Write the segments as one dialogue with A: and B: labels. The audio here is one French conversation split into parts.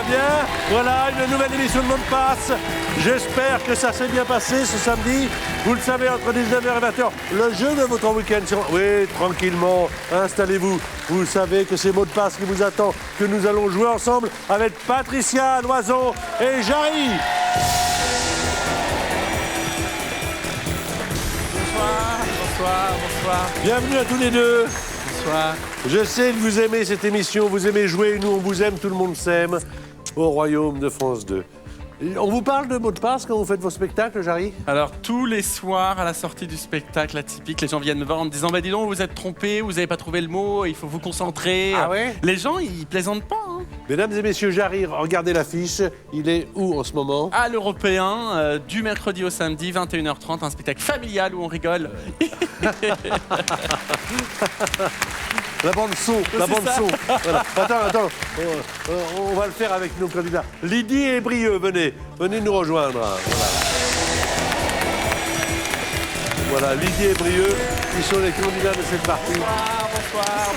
A: va bien. Voilà, une nouvelle émission de Mot de Passe. J'espère que ça s'est bien passé ce samedi. Vous le savez, entre 19h et 20h, le jeu de votre week-end. Oui, tranquillement, installez-vous. Vous savez que c'est Mot de Passe qui vous attend, que nous allons jouer ensemble avec Patricia Loison et Jarry.
B: Bonsoir.
A: Bienvenue à tous les deux.
B: Bonsoir.
A: Je sais que vous aimez cette émission, vous aimez jouer, nous on vous aime, tout le monde s'aime, au Royaume de France 2. On vous parle de Mot de Passe quand vous faites vos spectacles, Jarry?
B: Alors, tous les soirs, à la sortie du spectacle atypique, les gens viennent me voir en me disant « Bah dis donc, vous êtes trompé, vous n'avez pas trouvé le mot, il faut vous concentrer. »
A: Ah ouais?
B: Les gens, ils plaisantent pas. Hein.
A: Mesdames et messieurs, Jarry, regardez l'affiche. Il est où en ce moment?
B: À l'Européen, du mercredi au samedi, 21h30, un spectacle familial où on rigole.
A: La bande son, la bande son. Voilà. Attends. On va le faire avec nos candidats. Lydie et Brieux, venez nous rejoindre. Voilà, Lydie et Brieux, qui sont les candidats de cette partie.
B: Bonsoir.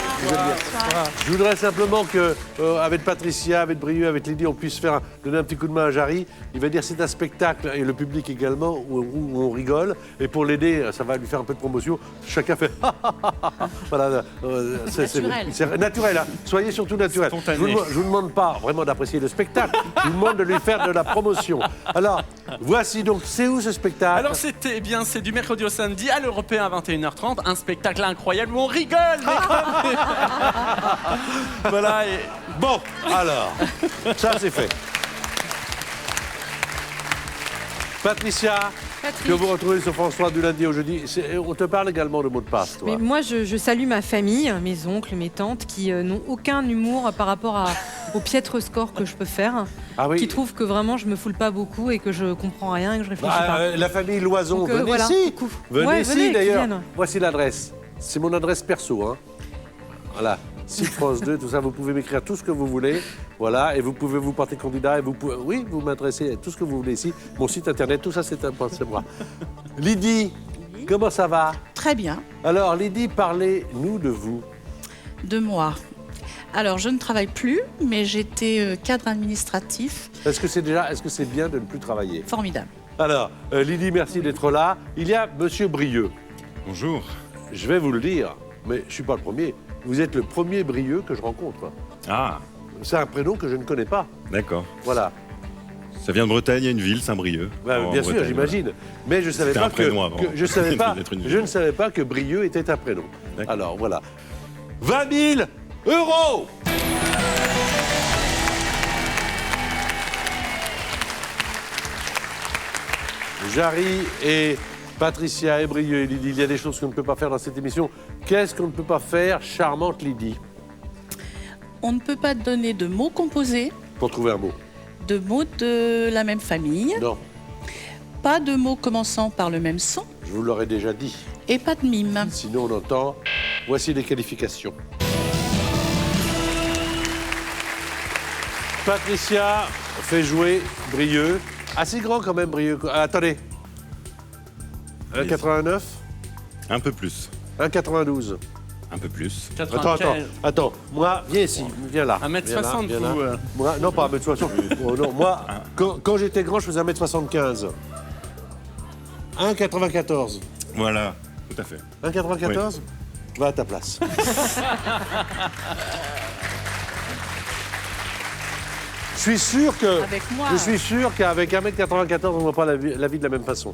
A: Je voudrais simplement que, avec Patricia, avec Brieux, avec Lydie, on puisse donner un petit coup de main à Jarry. Il va dire c'est un spectacle, et le public également, où on rigole. Et pour l'aider, ça va lui faire un peu de promotion. Chacun fait voilà, c'est naturel. Hein. Soyez surtout naturel. Je vous demande pas vraiment d'apprécier le spectacle. Je vous demande de lui faire de la promotion. Alors, voici donc, c'est où ce spectacle?
B: Alors c'est du mercredi au samedi à l'Européen à 21h30, un spectacle incroyable où on rigole. Voilà. Et...
A: Bon, alors, ça c'est fait. Patricia, que vous retrouvez sur France 3 du lundi au jeudi. On te parle également de Mot de Passe, toi.
C: Mais moi, je salue ma famille, mes oncles, mes tantes, qui n'ont aucun humour par rapport au piètre score que je peux faire.
A: Ah oui.
C: Qui trouvent que vraiment, je me foule pas beaucoup et que je comprends rien et que je réfléchis pas.
A: La famille Loison,
C: Donc,
A: venez
C: voilà,
A: ici.
C: coucou.
A: Venez
C: Ouais,
A: ici,
C: venez,
A: d'ailleurs.
C: qu'ils viennent.
A: Voici l'adresse. C'est mon adresse perso, hein. Voilà. Site France 2, tout ça, vous pouvez m'écrire tout ce que vous voulez. Voilà, et vous pouvez vous porter candidat et vous pouvez, oui, vous m'adressez à tout ce que vous voulez ici. Mon site internet, tout ça, c'est moi. Lydie, comment ça va?
D: Très bien.
A: Alors, Lydie, parlez-nous de vous.
D: De moi. Alors, je ne travaille plus, mais j'étais cadre administratif.
A: Est-ce que c'est bien de ne plus travailler?
D: Formidable.
A: Alors, Lydie, merci d'être là. Il y a Monsieur Brieux.
E: Bonjour.
A: Je vais vous le dire, mais je ne suis pas le premier. Vous êtes le premier Brieux que je rencontre.
E: Ah,
A: C'est un prénom que je ne connais pas.
E: d'accord.
A: Voilà.
E: Ça vient de Bretagne, il y a une ville, Saint-Brieuc.
A: Bien sûr,
E: Bretagne,
A: j'imagine. Mais je savais
E: C'était
A: pas
E: un prénom avant.
A: je savais pas.
E: D'être une ville.
A: Je ne savais pas que Brieux était un prénom.
E: D'accord.
A: Alors voilà. 20 000 €. Jarry et Patricia et Brieux et Lydie, il y a des choses qu'on ne peut pas faire dans cette émission. Qu'est-ce qu'on ne peut pas faire, charmante Lydie?
D: On ne peut pas donner de mots composés,
A: Pour trouver un mot.
D: de mots de la même famille,
A: Non,
D: pas de mots commençant par le même son
A: je vous l'aurais déjà dit.
D: et pas de mime.
A: Sinon, on entend. Voici les qualifications. Patricia fait jouer Brieux. Assez grand quand même, Brieux. Attendez. 1,89,
E: Un peu plus.
A: 1,92.
E: Un peu plus.
B: 95.
A: Attends. Moi, viens ici. Viens là.
B: 1m60,
A: Viens là.
B: vous.
A: Moi, non, pas 1m60. Oh, non, moi, quand j'étais grand, je faisais 1m75. 1,94.
E: Voilà, tout à fait.
A: 1,94 Va à ta place. Je suis sûr que.
D: Avec moi.
A: Je suis sûr qu'avec 1m94, on ne voit pas la vie de la même façon.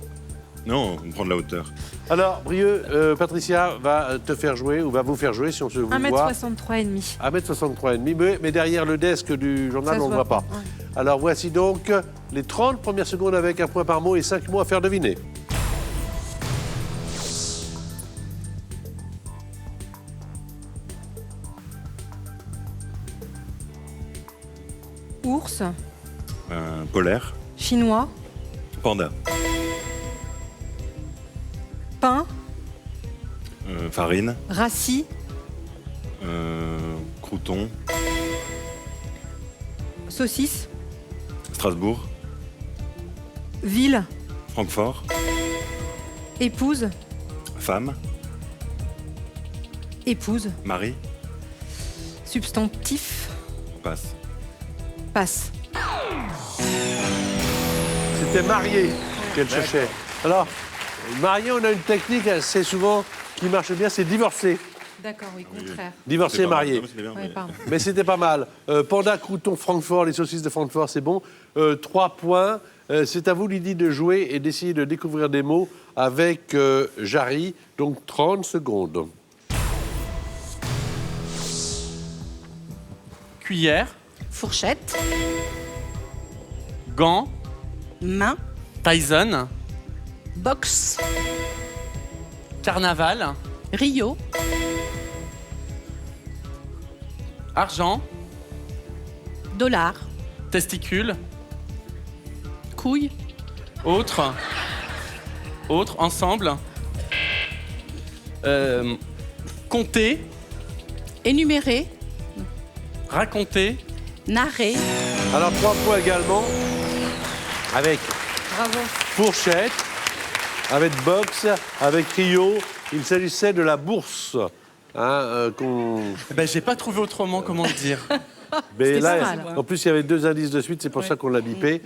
E: Non, on prend de la hauteur.
A: Alors, Brieux, Patricia va te faire jouer, ou va vous faire jouer si on se vous voit.
C: 1m63,5.
A: 1m63,5, mais derrière le desk du journal,
C: Ça
A: on
C: se
A: ne le voit
C: voit
A: pas.
C: pas, ouais.
A: Alors, voici donc les 30 premières secondes avec un point par mot et 5 mots à faire deviner.
C: Ours,
E: Polaire.
C: chinois,
E: Panda.
C: pain,
E: Farine.
C: rassis,
E: Crouton.
C: saucisse,
E: Strasbourg.
C: ville,
E: Francfort.
C: épouse,
E: Femme.
C: épouse,
E: Mari.
C: substantif,
E: On passe.
C: passe.
A: C'était marié qu'elle cherchait. Alors, marié, on a une technique assez souvent qui marche bien, c'est divorcé.
C: D'accord, oui, contraire.
A: Divorcé, marié.
C: Ouais, pardon.
A: Mais c'était pas mal. Panda, crouton, Francfort, les saucisses de Francfort, c'est bon. 3 points. C'est à vous, Lydie, de jouer et d'essayer de découvrir des mots avec Jarry. Donc 30 secondes.
B: Cuillère,
D: Fourchette,
B: gants,
D: main,
B: Tyson,
D: box,
B: carnaval,
D: Rio,
B: argent,
D: dollar,
B: testicule,
D: couille,
B: autre, ensemble, compter,
D: énumérer,
B: raconter,
D: narrer,
A: Alors 3 points également avec
C: Bravo.
A: fourchette, avec box, avec Rio. Il s'agissait de la bourse.
B: Eh ben, j'ai pas trouvé autrement comment le dire.
A: Mais
C: C'était
A: là,
C: pas mal.
A: en plus, il y avait 2 indices de suite, c'est pour ça qu'on l'a bipé,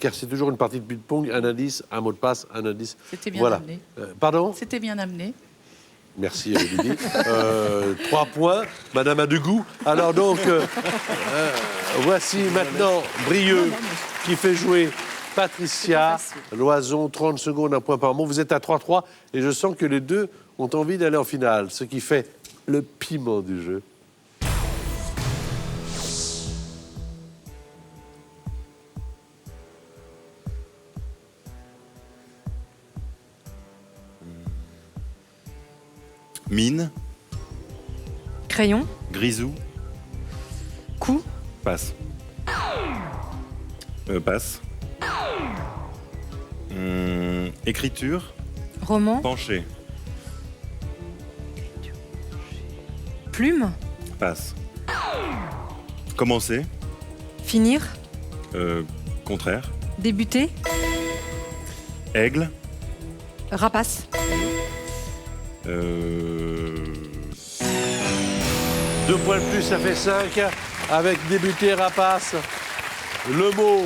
A: car c'est toujours une partie de ping-pong, un indice, un mot de passe, un indice.
D: C'était bien
A: Voilà.
D: amené.
A: Pardon?
D: C'était bien amené.
A: Merci, Lydie. 3 points, Madame a du goût. Alors donc, voici maintenant Brieux qui fait jouer Patricia Loison, 30 secondes, un point par mot. Vous êtes à 3-3 et je sens que les deux ont envie d'aller en finale, ce qui fait le piment du jeu.
E: Mine,
C: Crayon,
E: grisou,
C: coup,
E: passe. Passe. Écriture,
C: roman,
E: penché,
C: plume,
E: passe. Commencer,
C: finir,
E: contraire,
C: débuter,
E: aigle,
C: rapace,
A: 2 points de plus, ça fait 5. Avec débuté, rapace. Le mot,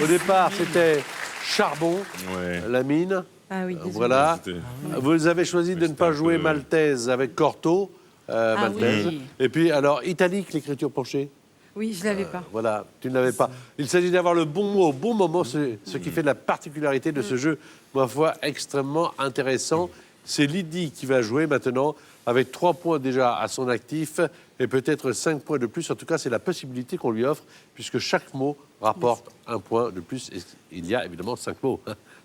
A: au départ, c'était charbon,
E: ouais.
A: la mine.
C: Ah oui, désolé.
A: Voilà.
E: C'était-
A: Vous avez choisi de ne
E: c'était
A: pas
E: un
A: jouer
E: peu-
A: maltaise avec Corto. Maltaise.
D: oui.
A: Et puis, alors, italique, l'écriture penchée.
C: Oui, je l'avais pas.
A: Voilà, tu ne l'avais pas. Il s'agit d'avoir le bon mot au bon moment, ce qui fait la particularité de ce jeu, ma foi, extrêmement intéressant. C'est Lydie qui va jouer maintenant, avec 3 points déjà à son actif, et peut-être 5 points de plus. En tout cas, c'est la possibilité qu'on lui offre, puisque chaque mot rapporte 1 point de plus. Et il y a évidemment 5 mots.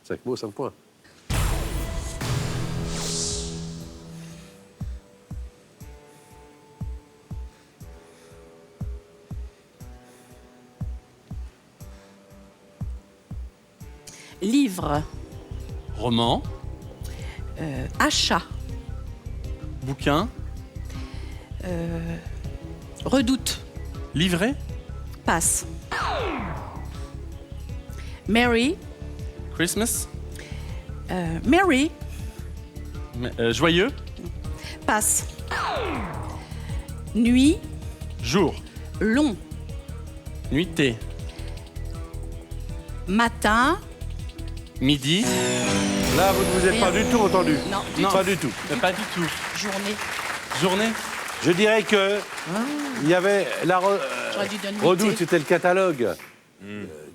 A: 5 mots, 5 points.
D: livre,
B: Roman,
D: achat,
B: bouquin,
D: redoute,
B: livret,
D: passe. Mary,
B: Christmas,
D: Mary,
B: joyeux,
D: passe. Nuit,
B: jour,
D: long,
B: nuitée,
D: matin,
B: midi,
A: Là, vous ne vous êtes pas du tout entendu.
D: Non.
B: Non.
A: Pas du tout.
B: pas du tout,
D: journée.
B: journée,
A: Je dirais que il y avait la
D: J'aurais dû donner
A: Redoute,
D: nuitée.
A: c'était le catalogue.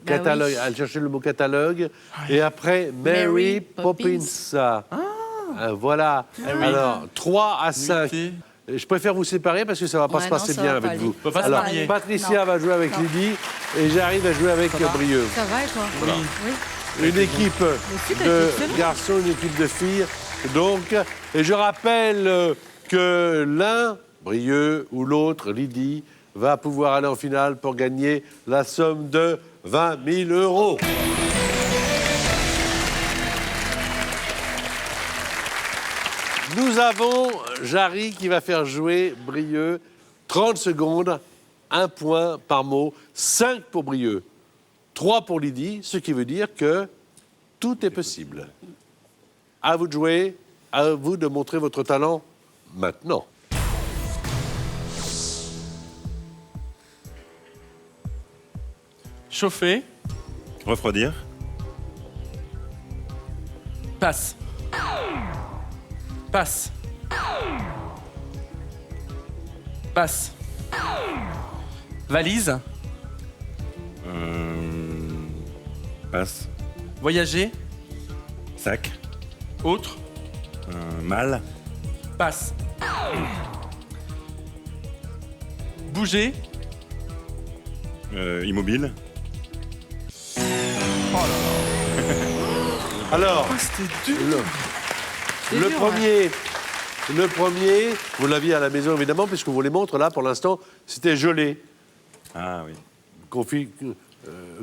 A: Catalogue.
D: oui.
A: Elle cherchait le mot catalogue. Et après, Mary
D: Mary
A: Poppins. Voilà. Alors, 3 à 5.
B: nuitée.
A: Je préfère vous séparer parce que ça ne va pas
D: Ouais,
A: se
D: non,
A: passer
D: ça
A: bien
D: va pas
A: avec
D: aller.
A: vous.
B: peut pas se
A: Alors,
B: marier.
A: Patricia
D: Non.
A: va jouer avec
D: Non.
A: Lydie et j'arrive à jouer avec Brieux.
C: Ça va et toi Oui.
A: Une équipe
C: suite a
A: de
C: été excellente.
A: garçons, une équipe de filles. Donc, et je rappelle que l'un, Brieux, ou l'autre, Lydie, va pouvoir aller en finale pour gagner la somme de 20 000 euros. Nous avons Jarry qui va faire jouer Brieux. 30 secondes, 1 point par mot, 5 pour Brieux, 3 pour Lydie, ce qui veut dire que tout est possible. À vous de jouer, à vous de montrer votre talent maintenant.
B: chauffer,
E: Refroidir.
B: Passe. Passe. Passe. Valise.
E: Passe.
B: Voyager.
E: Sac.
B: Autre.
E: Mal.
B: Passe. Bouger.
E: Immobile.
A: Alors,
B: C'était dur.
A: le premier, vous l'aviez à la maison évidemment, puisque vous les montre là pour l'instant, c'était gelé.
E: Ah oui.
A: Confiture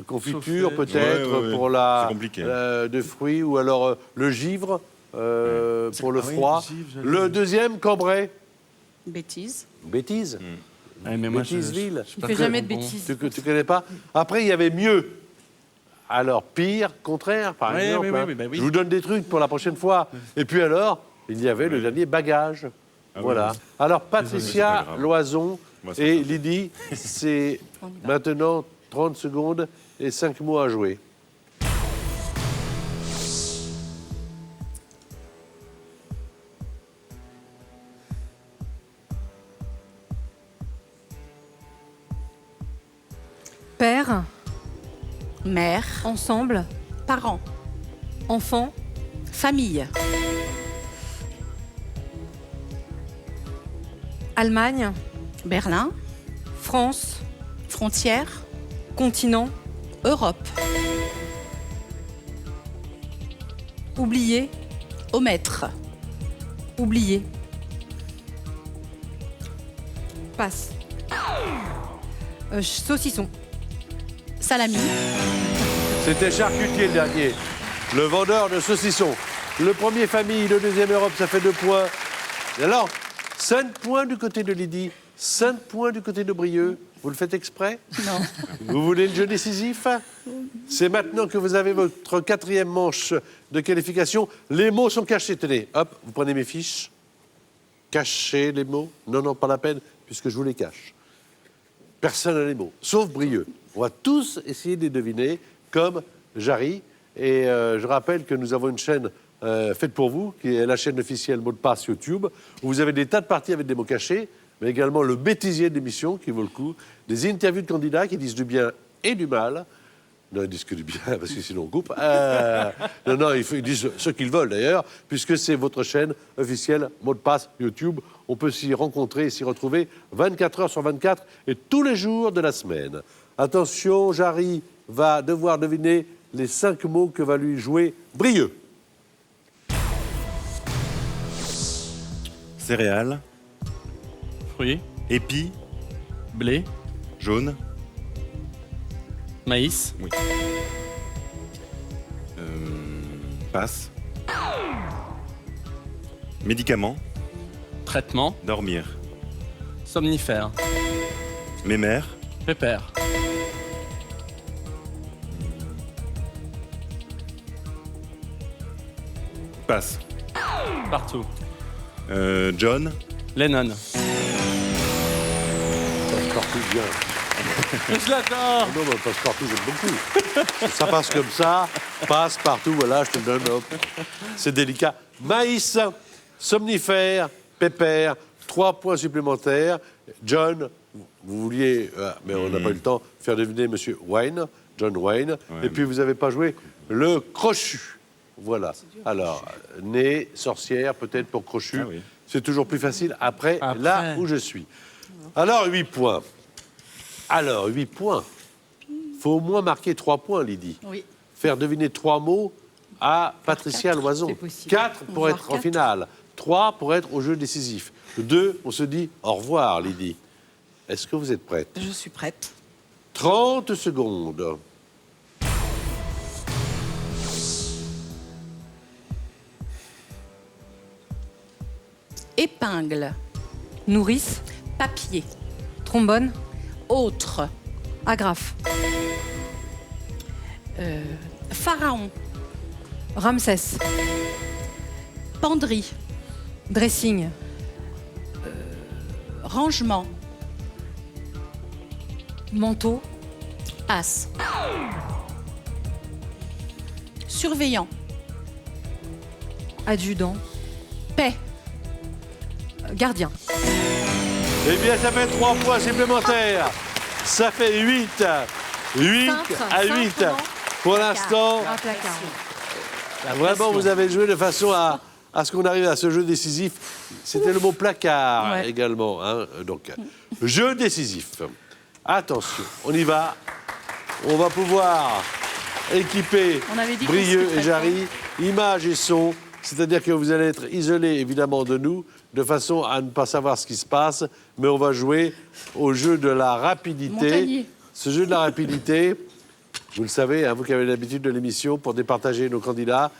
B: Chauffé.
A: peut-être
E: Ouais, ouais, ouais.
A: pour la
E: C'est compliqué.
A: de fruits ou alors le givre pour le
B: Ah oui,
A: froid.
B: le givre, j'avais
A: Le
B: vu.
A: deuxième, Cambrai.
D: Bêtise.
A: Bêtise.
B: Ouais, mais moi,
A: Bêtiseville.
C: Il fait jamais de bêtises.
A: Tu connais pas. Après, il y avait mieux. Alors, pire, contraire, par
B: Ouais,
A: exemple.
B: oui,
A: hein.
B: oui, bah oui.
A: Je vous donne des trucs pour la prochaine fois. Et puis alors, il y avait le dernier bagage.
E: Ah oui,
A: voilà.
E: oui.
A: Alors,
E: C'est pas
A: Patricia
E: grave.
A: Loison
E: Moi, c'est
A: et
E: pas grave.
A: Lydie, c'est
D: On y va.
A: maintenant 30 secondes et 5 mots à jouer.
C: Père,
D: Mère.
C: ensemble,
D: Parents.
C: enfant,
D: Famille.
C: Allemagne,
D: Berlin.
C: France,
D: Frontière.
C: continent,
D: Europe.
C: oublié,
D: Omettre.
C: oublié. Passe. Saucisson.
D: Salami.
A: C'était charcutier le dernier. Le vendeur de saucissons. Le premier famille, le deuxième Europe, ça fait 2 points. Et alors, 5 points du côté de Lydie, 5 points du côté de Brieux. Vous le faites exprès?
D: Non.
A: Vous voulez le jeu décisif? C'est maintenant que vous avez votre 4e manche de qualification. Les mots sont cachés. Tenez, hop, vous prenez mes fiches. Cachez les mots. Non, non, pas la peine, puisque je vous les cache. Personne n'a les mots, sauf Brieux. On va tous essayer de les deviner, comme Jarry. Et je rappelle que nous avons une chaîne faite pour vous, qui est la chaîne officielle Mot de passe YouTube, où vous avez des tas de parties avec des mots cachés, mais également le bêtisier de l'émission, qui vaut le coup, des interviews de candidats qui disent du bien et du mal. Non, ils disent que du bien, parce que sinon on coupe. Non, ils disent ce qu'ils veulent d'ailleurs, puisque c'est votre chaîne officielle Mot de passe YouTube. On peut s'y rencontrer et s'y retrouver 24 heures sur 24 et tous les jours de la semaine. Attention, Jarry va devoir deviner les 5 mots que va lui jouer Brieux.
E: Céréales.
B: Fruits.
E: Épis.
B: Blé.
E: Jaune.
B: Maïs.
E: Passe. Médicaments.
B: Traitement.
E: Dormir.
B: Somnifère.
E: Mémère.
B: Pépère.
E: Passe.
B: Partout.
E: John.
B: Lennon.
A: Passe-partout, bien.
B: Je l'adore.
A: Non, mais passe-partout, j'aime beaucoup. Ça passe comme ça, passe partout, voilà, je te le donne, hop. C'est délicat. Maïs, somnifère, pépère, 3 points supplémentaires. John, vous vouliez, mais on n'a pas eu le temps, faire deviner Monsieur Wayne, John Wayne.
E: Ouais.
A: Et puis vous n'avez pas joué le crochu. Voilà. Alors, nez, sorcière, peut-être pour crochu.
E: Ah oui.
A: C'est toujours plus facile après,
B: Après.
A: là où je suis. Alors, 8 points. Alors, 8 points. Il faut au moins marquer 3 points, Lydie.
D: Oui.
A: Faire deviner 3 mots à Patricia Loison.
C: c'est possible.
A: 4 pour
D: Voire
A: être en
D: 4.
A: finale. 3 pour être au jeu décisif. 2, on se dit au revoir, Lydie. Est-ce que vous êtes prête?
D: Je suis prête.
A: 30 secondes.
D: Épingle.
C: Nourrice,
D: Papier.
C: trombone,
D: Autre.
C: agrafe,
D: Pharaon.
C: Ramsès,
D: Penderie.
C: dressing,
D: Rangement.
C: manteau,
D: As. Surveillant.
C: Adjudant.
D: Paix.
C: Gardien.
A: Eh bien, ça fait 3 points supplémentaires. Ça fait 8. 8 à 8. Pour l'instant,
C: Un placard.
A: vraiment, vous avez joué de façon à ce qu'on arrive à ce jeu décisif. C'était le mot placard
D: Ouais.
A: également. Hein. Donc, jeu décisif. Attention, on y va. On va pouvoir équiper
D: On avait dit qu'on
A: Brieux
D: skipperait
A: et Jarry, images et son. C'est-à-dire que vous allez être isolés évidemment de nous, de façon à ne pas savoir ce qui se passe, mais on va jouer au jeu de la rapidité.
D: Montagnier.
A: Ce jeu de la rapidité, vous le savez, hein, vous qui avez l'habitude de l'émission, pour départager nos candidats,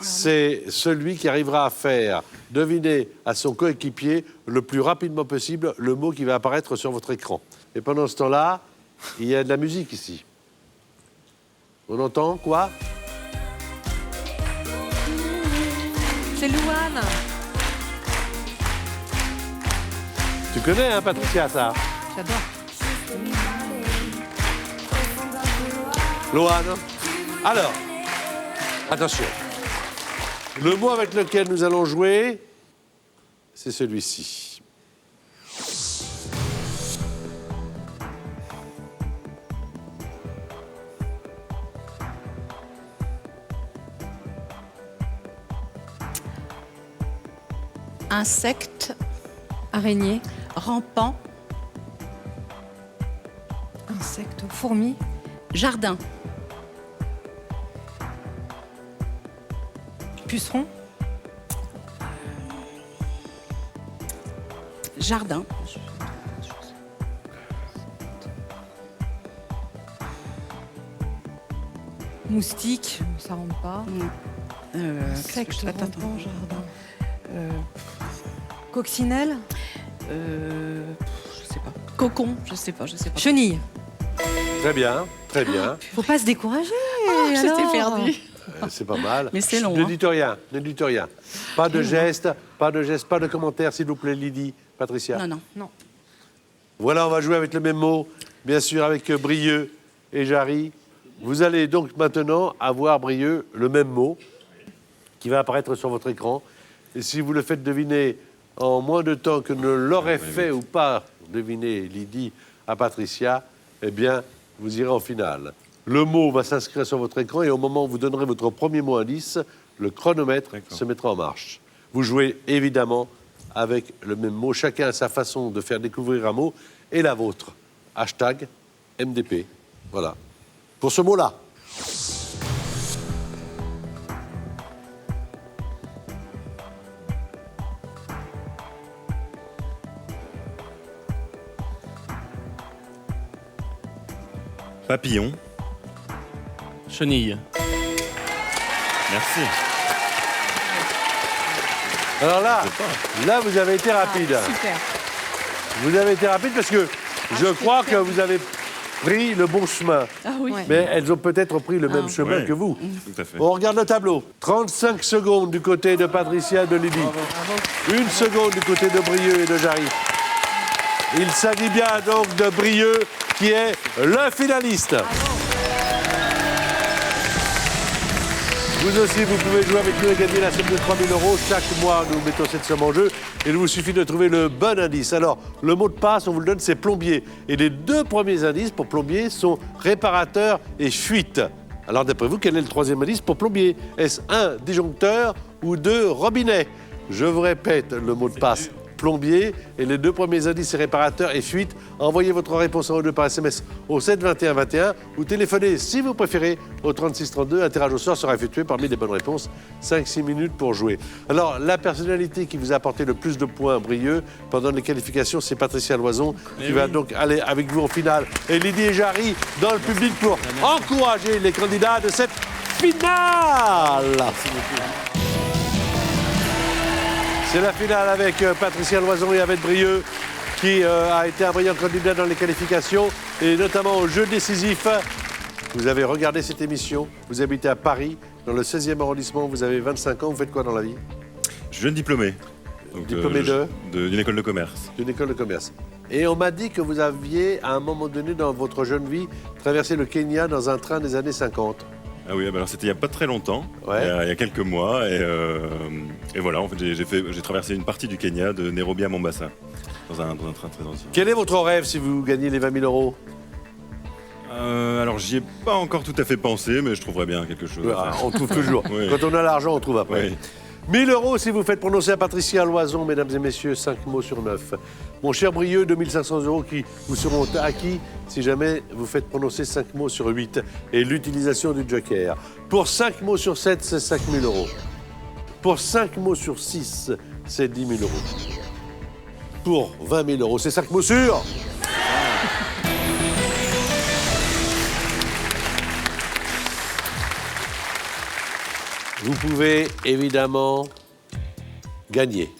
A: c'est celui qui arrivera à faire deviner à son coéquipier le plus rapidement possible le mot qui va apparaître sur votre écran. Et pendant ce temps-là, il y a de la musique ici. On entend quoi?
C: C'est Louane.
A: Tu connais, hein, Patricia, ça?
C: J'adore.
A: Loane. Alors, attention. Le mot avec lequel nous allons jouer, c'est celui-ci.
D: Insecte.
C: Araignée.
D: Rampant.
C: Insecte. Fourmi.
D: Jardin.
C: Puceron.
D: Jardin.
C: Moustique. Ça rentre pas.
D: Insecte.
C: rampant, jardin. Coccinelle.
D: Je sais pas. Cocon. Je sais pas.
C: Chenille.
A: Très bien, très bien.
C: Faut pas se décourager.
D: J'étais
C: alors.
D: perdue.
A: C'est pas mal.
D: Mais c'est long,
A: Ne
D: hein.
A: dites rien, ne dites rien. Pas de gestes, pas de commentaires, s'il vous plaît, Lydie, Patricia.
D: Non.
A: Voilà, on va jouer avec le même mot, bien sûr, avec Brieux et Jarry. Vous allez donc maintenant avoir, Brieux, le même mot qui va apparaître sur votre écran. Et si vous le faites deviner en moins de temps que ne l'aurait fait ou pas deviner Lydie à Patricia, eh bien, vous irez en finale. Le mot va s'inscrire sur votre écran et au moment où vous donnerez votre premier mot indice, le chronomètre se mettra en marche. Vous jouez évidemment avec le même mot. Chacun a sa façon de faire découvrir un mot et la vôtre. Hashtag MDP. Voilà. Pour ce mot-là.
E: Papillon.
B: Chenille.
E: Merci.
A: Alors là, vous avez été rapide.
C: Super.
A: Vous avez été rapide parce que je crois que vous avez pris le bon chemin.
D: Ah oui.
C: Ouais.
A: Mais elles ont peut-être pris le même chemin
E: Ouais.
A: que vous.
E: Tout à fait.
A: On regarde le tableau. 35 secondes du côté de Patricia et de Lydie. 1 seconde du côté de Brieux et de Jarry. Il s'agit bien donc de Brieux qui est le finaliste. Vous aussi, vous pouvez jouer avec nous et gagner la somme de 3 000 €. Chaque mois, nous mettons cette somme en jeu. Il vous suffit de trouver le bon indice. Alors, le mot de passe, on vous le donne, c'est plombier. Et les 2 premiers indices pour plombier sont réparateur et fuite. Alors, d'après vous, quel est le 3e indice pour plombier? Est-ce 1, disjoncteur ou 2, robinet? Je vous répète le mot de passe. Plombier, et les 2 premiers indices, c'est réparateur et fuite. Envoyez votre réponse en 2 par SMS au 7 21 21 ou téléphonez, si vous préférez, au 36 32. Un tirage au sort sera effectué parmi les bonnes réponses. 5-6 minutes pour jouer. Alors, la personnalité qui vous a apporté le plus de points, Brieux, pendant les qualifications, c'est Patricia Loison, qui va donc aller avec vous en finale. Et Lydie et Jarry dans le public pour encourager les candidats de cette finale. C'est la finale avec Patricia Loison et avec Brieux, qui a été un brillant candidat dans les qualifications, et notamment au jeu décisif. Vous avez regardé cette émission, vous habitez à Paris, dans le 16e arrondissement, vous avez 25 ans, vous faites quoi dans la vie?
E: Jeune diplômé. Donc,
A: Diplômé
E: d'une école de commerce.
A: D'une école de commerce. Et on m'a dit que vous aviez, à un moment donné dans votre jeune vie, traversé le Kenya dans un train des années 50.
E: Ah oui, bah alors c'était il n'y a pas très longtemps,
A: Ouais.
E: il y a quelques mois, et voilà, en fait, j'ai traversé une partie du Kenya de Nairobi à Mombasa, dans un train très ancien.
A: Quel est votre rêve si vous gagnez les 20 000 euros?
E: Alors j'y ai pas encore tout à fait pensé, mais je trouverais bien quelque chose. à faire.
A: On trouve toujours.
E: Oui.
A: Quand on a l'argent, on trouve après.
E: Oui.
A: 1000 euros si vous faites prononcer à Patricia Loison, mesdames et messieurs, 5 mots sur 9. Mon cher Brieux, 2500 euros qui vous seront acquis si jamais vous faites prononcer 5 mots sur 8 et l'utilisation du joker. Pour 5 mots sur 7, c'est 5 000 euros. Pour 5 mots sur 6, c'est 10 000 euros. Pour 20 000 euros, c'est 5 mots sur... Vous pouvez évidemment gagner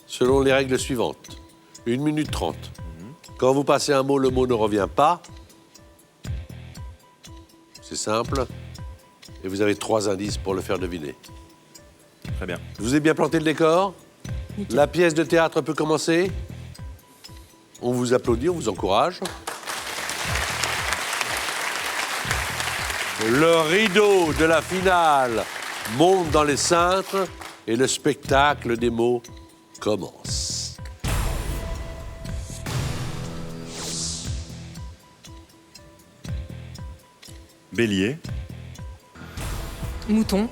A: selon les règles suivantes. 1 minute 30. Quand vous passez un mot, le mot ne revient pas. C'est simple. Et vous avez 3 indices pour le faire deviner.
E: Très bien.
A: Je vous ai bien planté le décor.
C: Nickel.
A: La pièce de théâtre peut commencer. On vous applaudit, on vous encourage. Le rideau de la finale monte dans les cintres et le spectacle des mots commence.
E: Bélier,
C: Mouton,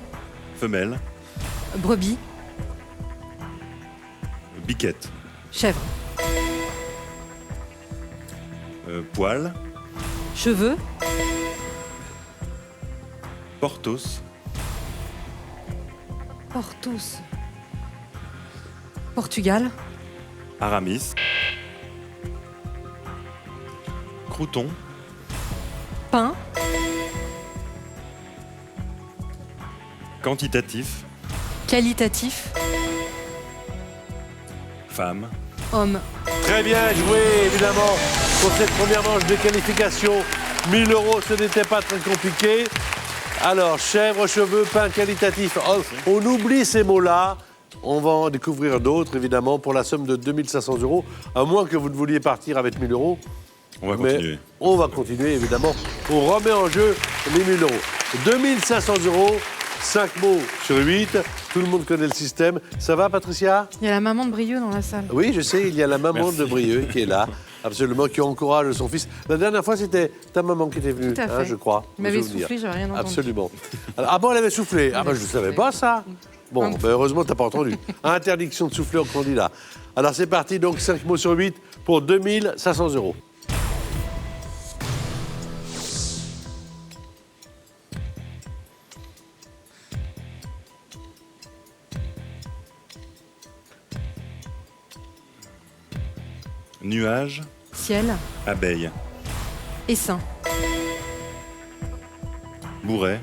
E: femelle,
C: brebis,
E: biquette,
C: chèvre,
E: poil,
C: cheveux,
E: portos,
C: Portos, Portugal,
E: aramis, crouton,
C: pain,
E: quantitatif,
C: qualitatif,
E: femme,
C: homme.
A: Très bien joué, évidemment, pour cette première manche de qualification. 1000 euros, ce n'était pas très compliqué. Alors, chèvre, cheveux, pain qualitatif. On oublie ces mots-là. On va en découvrir d'autres, évidemment, pour la somme de 2500 euros. À moins que vous ne vouliez partir avec 1000 euros.
E: on va
A: Mais
E: continuer.
A: on va continuer, évidemment. On remet en jeu les 1000 euros. 2500 euros, 5 mots sur 8. Tout le monde connaît le système. Ça va, Patricia?
C: Il y a la maman de Brieux dans la salle.
A: Oui, je sais, il y a la maman
E: Merci.
A: de Brieux qui est là, absolument, qui encourage son fils. La dernière fois, c'était ta maman qui était venue,
C: Tout à fait.
A: je crois.
C: Il
A: me
C: m'avait
A: souvenir.
C: soufflé, j'avais rien entendu.
A: Absolument. Alors, ah bon, elle avait soufflé. Ah ben, je ne savais pas ça. Bon, ben, heureusement, tu n'as pas entendu. Interdiction de souffler au candidat. Alors, c'est parti, donc 5 mots sur 8 pour 2500 euros.
E: Nuage,
C: Ciel,
E: abeille,
C: essaim,
E: bourret,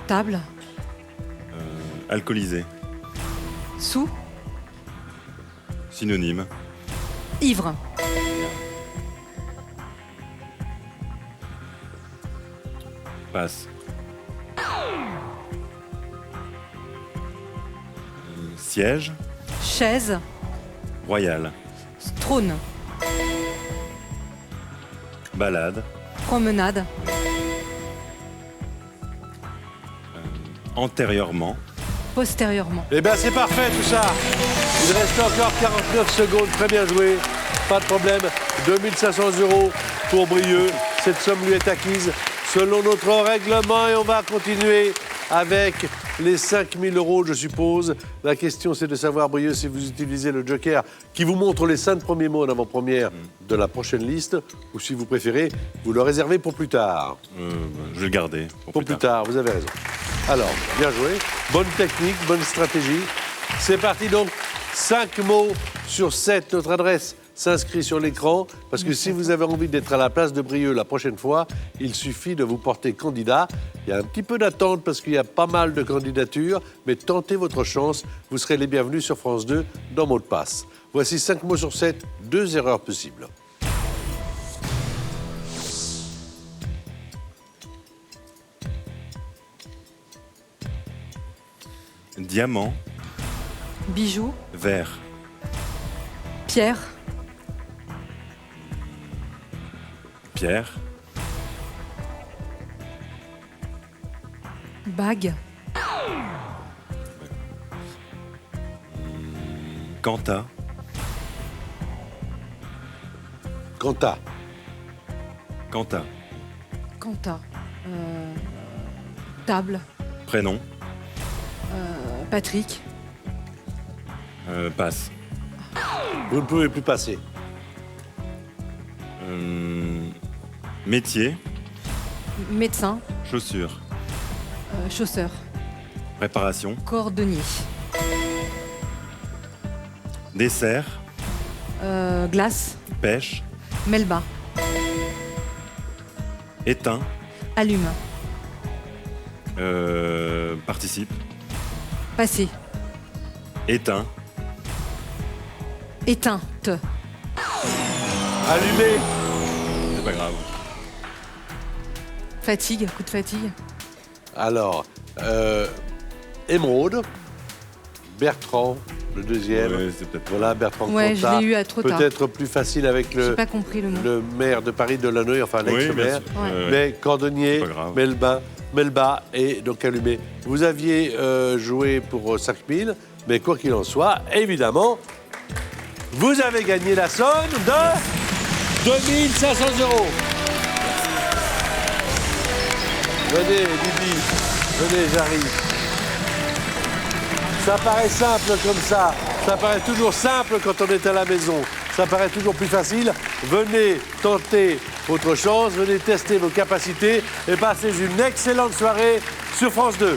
C: table,
E: alcoolisé,
C: sous,
E: synonyme,
C: ivre,
E: passe. Siège,
C: chaise,
E: royal,
C: trône,
E: balade,
C: promenade,
E: antérieurement,
C: postérieurement.
A: Eh bien, c'est parfait tout ça. Il reste encore 49 secondes. Très bien joué. Pas de problème. 2500 euros pour Brieux. Cette somme lui est acquise selon notre règlement et on va continuer avec les 5000 euros, je suppose. La question, c'est de savoir, Brieux, si vous utilisez le joker qui vous montre les 5 premiers mots en avant-première de la prochaine liste ou si vous préférez, vous le réservez pour plus tard.
E: je vais le garder
A: Pour plus tard, vous avez raison. Alors, bien joué. Bonne technique, bonne stratégie. C'est parti donc. 5 mots sur 7. Notre adresse s'inscrit sur l'écran. Parce que si vous avez envie d'être à la place de Brieux la prochaine fois, il suffit de vous porter candidat. Il y a un petit peu d'attente parce qu'il y a pas mal de candidatures. Mais tentez votre chance. Vous serez les bienvenus sur France 2 dans Mot de passe. Voici 5 mots sur 7. 2 erreurs possibles.
E: Diamant,
C: Bijoux,
E: vert,
C: pierre,
E: pierre,
C: Bague.
E: Quanta.
A: Quanta.
E: Quanta.
C: Quanta. Table.
E: Prénom.
C: Patrick.
E: Passe.
A: Vous ne pouvez plus passer.
E: Métier.
C: Médecin.
E: Chaussures.
C: Chausseur.
E: Préparation.
C: Cordonnier.
E: Dessert.
C: Glace.
E: Pêche.
C: Melba.
E: Éteint.
C: Allume.
E: Participe.
C: Passé.
E: Éteint.
C: Éteinte.
A: Allumé.
E: C'est pas grave.
C: Fatigue. Coup de fatigue.
A: Alors, Émeraude, Bertrand, le deuxième.
E: Ouais, c'est peut-être.
A: Voilà, Bertrand
C: Ouais, je
A: Cantat.
C: l'ai eu à trop tard.
A: Peut-être plus facile avec
C: J'ai
A: le,
C: pas compris le mot.
A: le maire de Paris de Lannoy, enfin
E: Oui, bien
A: l'ex-maire.
E: sûr.
C: Ouais.
A: Mais Cordonnier,
E: C'est pas grave.
A: Melba et donc Allumé. Vous aviez joué pour 5000, mais quoi qu'il en soit, évidemment, vous avez gagné la somme de 2500 €. Venez, Bibi. Venez, j'arrive. Ça paraît simple comme ça. Ça paraît toujours simple quand on est à la maison. Ça paraît toujours plus facile. Venez tenter votre chance. Venez tester vos capacités et passez une excellente soirée sur France 2.